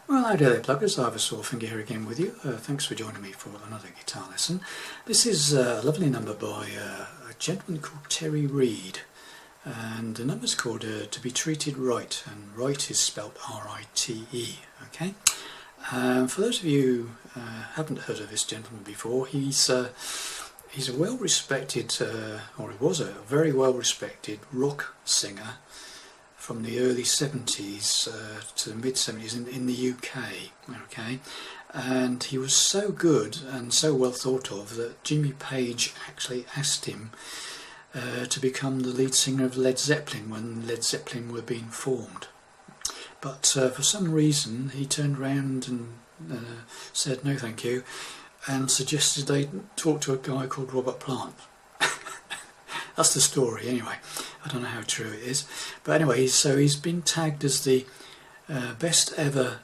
Well, hi there pluggers, Ivor Sawfinger here again with you. Thanks for joining me for another guitar lesson. This is a lovely number by a gentleman called Reid, and the number's called To Be Treated Right, and Rite is spelt R-I-T-E, okay? For those of you who haven't heard of this gentleman before, he's a well-respected, or he was a very well-respected rock singer from the early 70s to the mid 70s in the UK, okay, and he was so good and so well thought of that Jimmy Page actually asked him to become the lead singer of Led Zeppelin when Led Zeppelin were being formed. But for some reason he turned around and said no thank you, and suggested they talk to a guy called Robert Plant. That's the story anyway. I don't know how true it is, but anyway, so he's been tagged as the best ever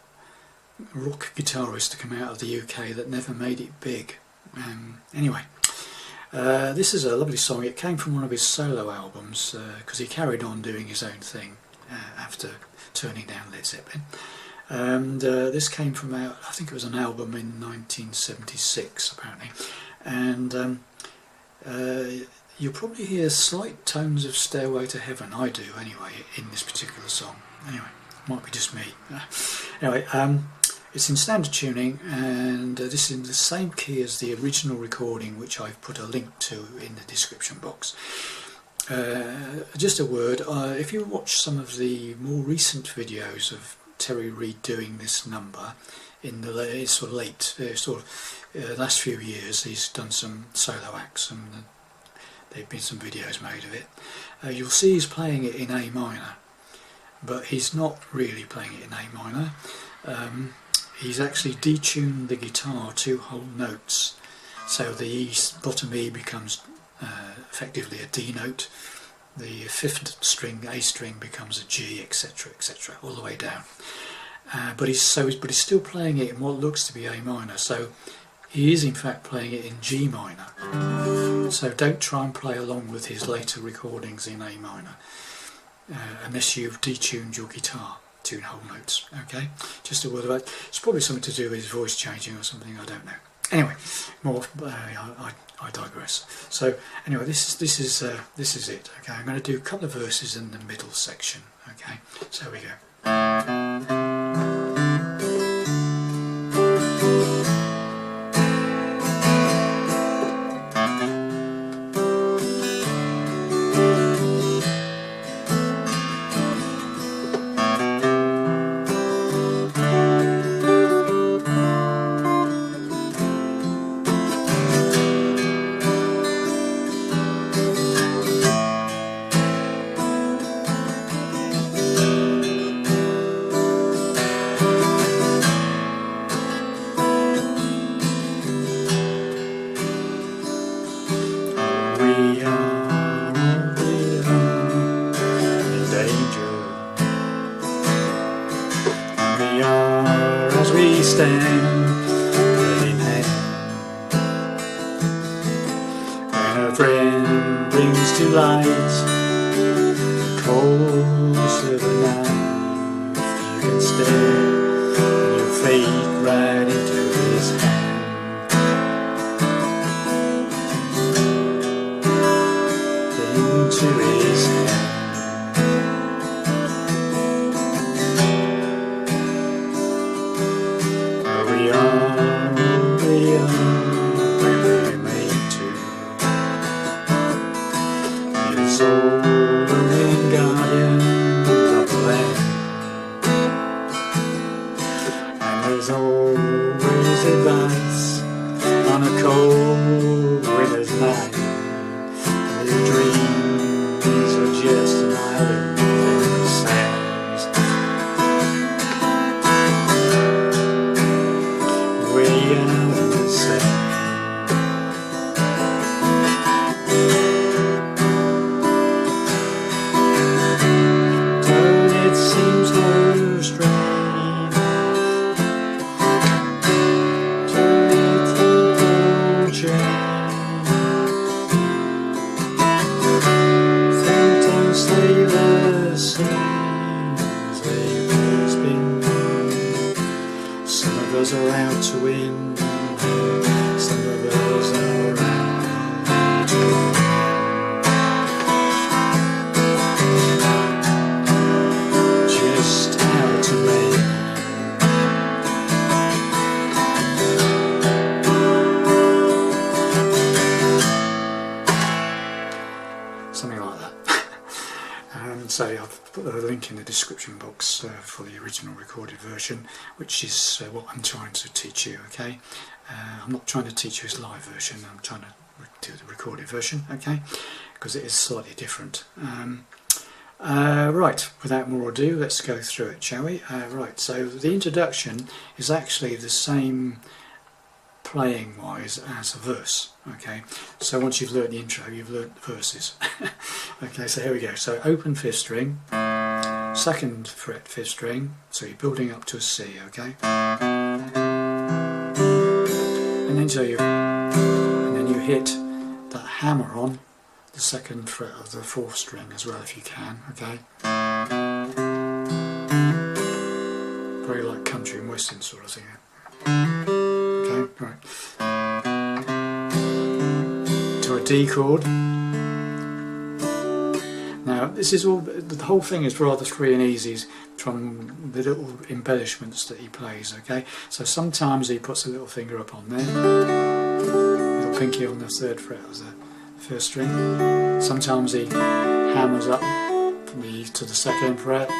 rock guitarist to come out of the UK that never made it big. Anyway, this is a lovely song. It came from one of his solo albums because he carried on doing his own thing after turning down Led Zeppelin. And this came from out, I think it was an album in 1976 apparently, and you'll probably hear slight tones of Stairway to Heaven, I do anyway, in this particular song. Anyway, might be just me. Anyway, it's in standard tuning, and this is in the same key as the original recording, which I've put a link to in the description box. Just a word, if you watch some of the more recent videos of Reid doing this number in the sort of last few years, he's done some solo acts and there've been some videos made of it. You'll see he's playing it in A minor, but he's not really playing it in A minor. He's actually detuned the guitar 2 whole notes, so the bottom E becomes effectively a D note, the 5th string, A string, becomes a G, etc, etc, all the way down. But he's still playing it in what looks to be A minor, so he is in fact playing it in G minor. So don't try and play along with his later recordings in A minor unless you've detuned your guitar 2 whole notes. Okay, just a word about it. It's probably something to do with his voice changing or something, I don't know. Anyway, I digress. So anyway, this is it. Okay, I'm going to do a couple of verses in the middle section. Okay, so here we go. As we stand hand in hand, when a friend brings to light the coals of the night, you can stare and you'll fade right into his hand, into his hand. We are we're made to be the soul and guardian of the land, and there's always advice on a cold winter's night. Your dreams are just an island in the sands. We are the same. Though it seems so strange to meet the change, of us are out to win, some of us are out to win. Just out to win. Something like that. So I've put a link in the description box for the original recorded version, which is what I'm trying to teach you, okay? I'm not trying to teach you this live version, I'm trying to do the recorded version, okay? Because it is slightly different. Right, without more ado, let's go through it, shall we? Right, so the introduction is actually the same playing wise as a verse, okay? So once you've learnt the intro, you've learnt the verses. Okay, so here we go. So open 5th string, 2nd fret 5th string, so you're building up to a C, okay? And then you hit that hammer on the 2nd fret of the 4th string as well if you can, okay? Very like country and western sort of thing. Okay, right. To a D chord. Now this is all, the whole thing is rather free and easy from the little embellishments that he plays, okay? So sometimes he puts a little finger up on there, little pinky on the 3rd fret of the 1st string. Sometimes he hammers up from the to the 2nd fret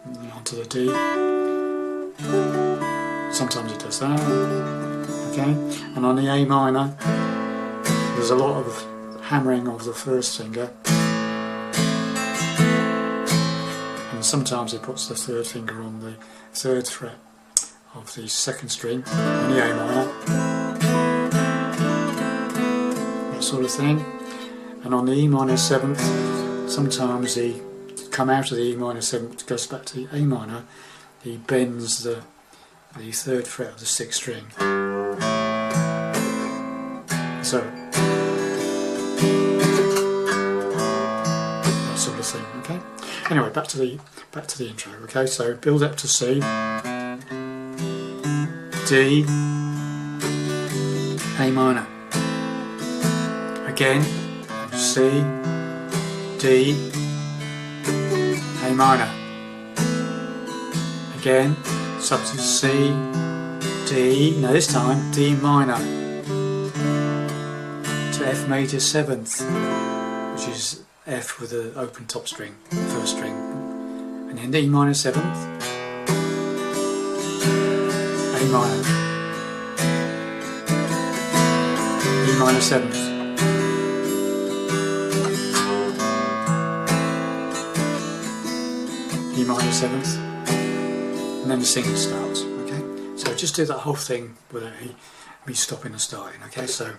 and onto the D. Sometimes he does that, okay? And on the A minor, there's a lot of hammering of the 1st finger. And sometimes he puts the 3rd finger on the 3rd fret of the 2nd string on the A minor. That sort of thing. And on the E minor 7th, sometimes he come out of the E minor 7th, goes back to the A minor, he bends the 3rd fret of the 6th string. So that sort of thing, okay? Anyway, back to the intro, okay? So build up to C, D, A minor. Again, C, D, A minor. Again, sub to C, D, now this time D minor, to F major 7th, which is F with the open top string, 1st string, and then D minor 7th, A minor, E minor 7th, E minor 7th, and then the singing starts, okay? So just do that whole thing without me stopping and starting, okay? So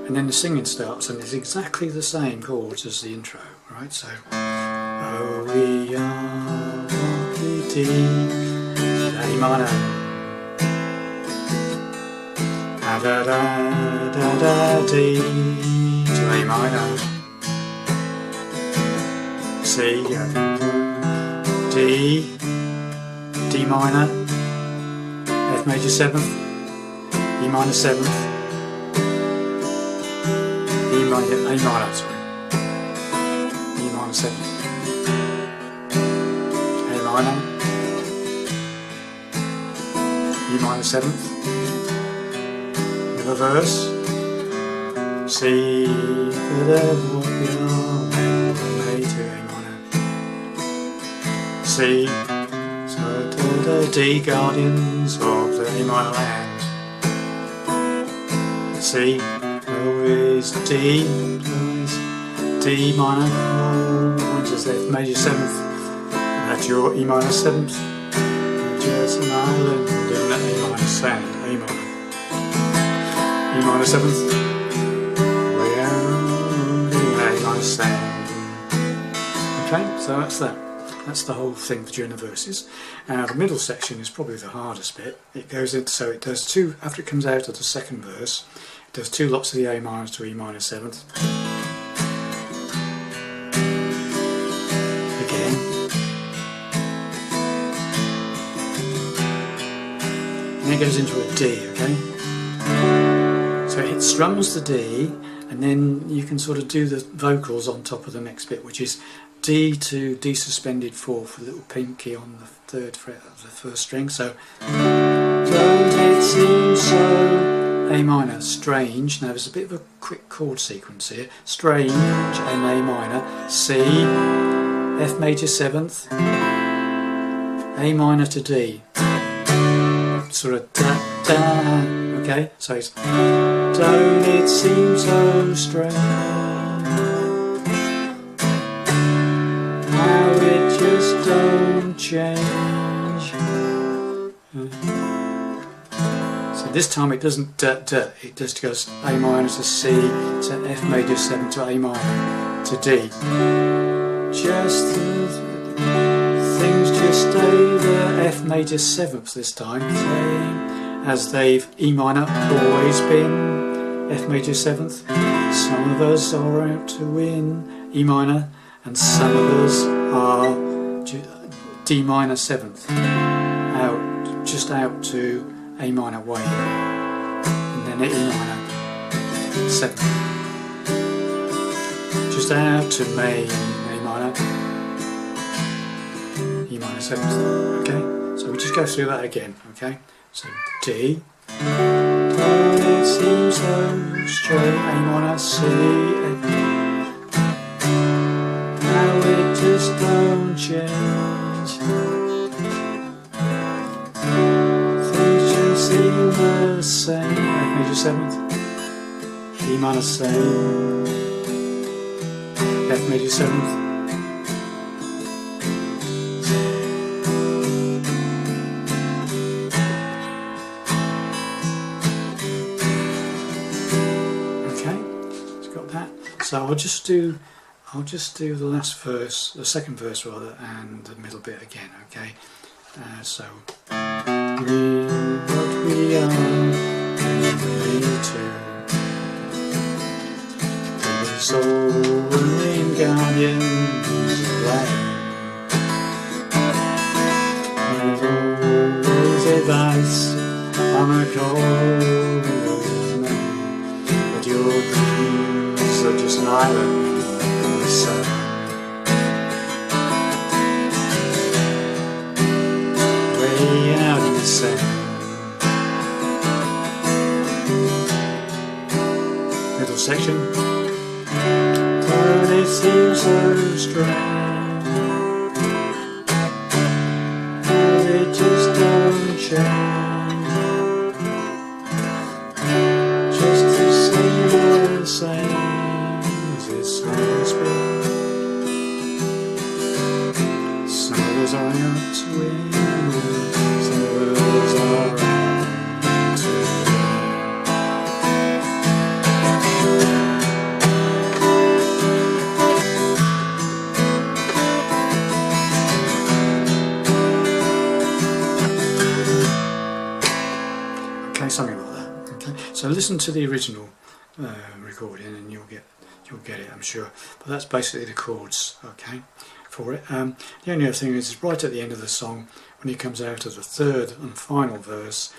and then the singing starts, and it's exactly the same chords as the intro, right? So, oh, we are what we did, A minor, da da da da da D, to A minor, C, D, D minor, F major 7th, E minor 7th, A minor, sorry, E minor 7th, A minor, E minor 7th, the verse, C, what we are, A to A minor, C, so D, guardians of the A minor land, C, is D, D minor, which is F major 7th, and that's your E minor 7th, just an island in the A minor sound, A minor. E minor 7th, way out in the A minor sound. Okay, so that's that. That's the whole thing during the verses. Now the middle section is probably the hardest bit. It goes into, so it does two, after it comes out of the second verse, it does two lots of the A minors to E minor 7th. Again. And then it goes into a D, okay? So it strums the D, and then you can sort of do the vocals on top of the next bit, which is D to D suspended 4th, a little pinky on the 3rd fret of the first string. So, don't it seem so, A minor, strange. Now there's a bit of a quick chord sequence here. Strange, and A minor, C, F major 7th, A minor to D. Sort of da da, okay? So it's, don't it seem so strange, just don't change. So this time it doesn't it just goes A minor to C to F major 7 to A minor to D. Just things just stay there, F major 7th this time, same as they've E minor always been, F major 7th. Some of us are out to win, E minor, and some of us are D minor 7th, out, just out to A minor way, and then E minor 7th, just out to main A minor, E minor 7th, okay? So we just go through that again, okay? So D, don't it seem so straight, A minor, C, it just don't change. Things just seem the same. F major 7th, E minor same, F major 7th. Okay, it's got that. So I'll just do the last verse, the second verse rather, and the middle bit again, okay? So, what we are made to, the sovereign guardians of life, and always advice on a cold night, but your dreams are just an island. Sun. Way out in the sand. Middle section. But it seems so strange how it just don't change. Just to see the same. Some of us are out to win, some of us are out to win. Okay, something like that. Okay, so listen to the original recording and you'll get it, I'm sure. But that's basically the chords, okay, for it. The only other thing is right at the end of the song, when he comes out of the third and final verse,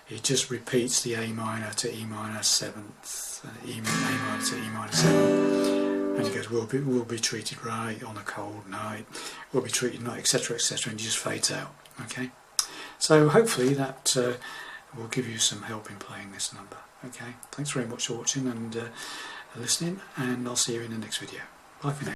he just repeats the A minor to E minor 7th, A minor to E minor 7th, and he goes, we'll be treated right on a cold night, we'll be treated right, etc, etc, and he just fades out, okay. So hopefully that will give you some help in playing this number, okay. Thanks very much for watching and listening, and I'll see you in the next video. Bye for now.